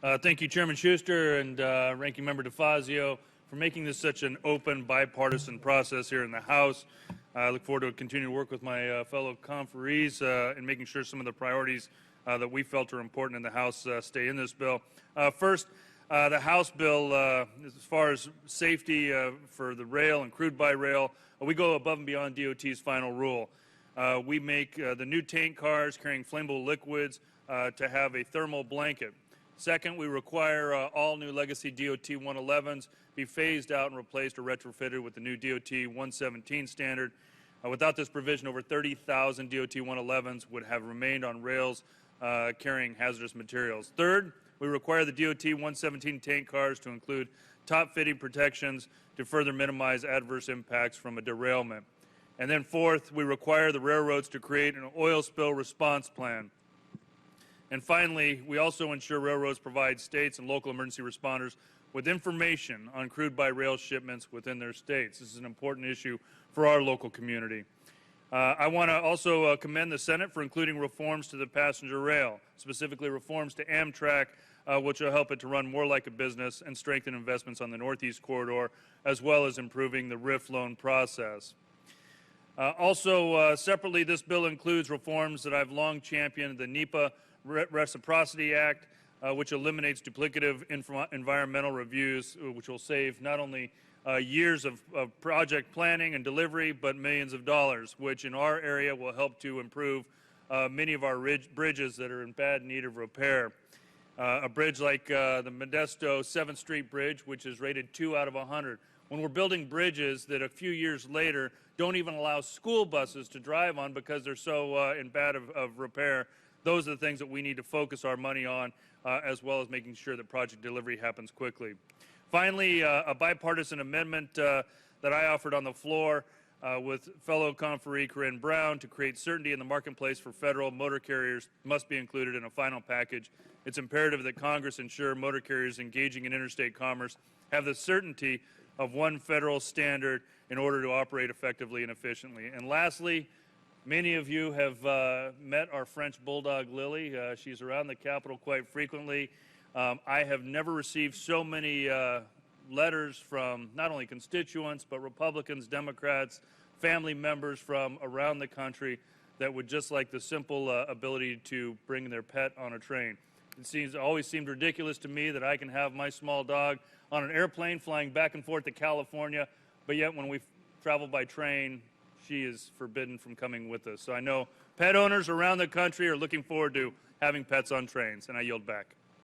Thank you, Chairman Schuster and Ranking Member DeFazio, for making this such an open, bipartisan process here in the House. I look forward to continuing to work with my fellow conferees in making sure some of the priorities that we felt are important in the House stay in this bill. First, the House bill, as far as safety for the rail and crude by rail, we go above and beyond DOT's final rule. We make the new tank cars carrying flammable liquids to have a thermal blanket. Second, we require all new legacy DOT 111s be phased out and replaced or retrofitted with the new DOT 117 standard. Without this provision, over 30,000 DOT 111s would have remained on rails carrying hazardous materials. Third, we require the DOT 117 tank cars to include top fitting protections to further minimize adverse impacts from a derailment. And then fourth, we require the railroads to create an oil spill response plan. And finally, we also ensure railroads provide states and local emergency responders with information on crude by rail shipments within their states. This is an important issue for our local community. I want to also commend the Senate for including reforms to the passenger rail, specifically reforms to Amtrak, which will help it to run more like a business and strengthen investments on the Northeast Corridor, as well as improving the RIF loan process. Separately, this bill includes reforms that I've long championed, the NEPA Reciprocity Act, which eliminates duplicative environmental reviews, which will save not only years of project planning and delivery, but millions of dollars, which in our area will help to improve many of our bridges that are in bad need of repair. A bridge like the Modesto 7th Street Bridge, which is rated 2 out of 100. When we're building bridges that a few years later don't even allow school buses to drive on because they're so in bad of repair, those are the things that we need to focus our money on, as well as making sure that project delivery happens quickly. Finally, a bipartisan amendment that I offered on the floor with fellow conferee Corinne Brown to create certainty in the marketplace for federal motor carriers must be included in a final package. It's imperative that Congress ensure motor carriers engaging in interstate commerce have the certainty of one federal standard in order to operate effectively and efficiently. And lastly, many of you have met our French bulldog, Lily. She's around the Capitol quite frequently. I have never received so many letters from not only constituents, but Republicans, Democrats, family members from around the country that would just like the simple ability to bring their pet on a train. It always seemed ridiculous to me that I can have my small dog on an airplane flying back and forth to California, but yet when we travel by train, she is forbidden from coming with us. So I know pet owners around the country are looking forward to having pets on trains, and I yield back.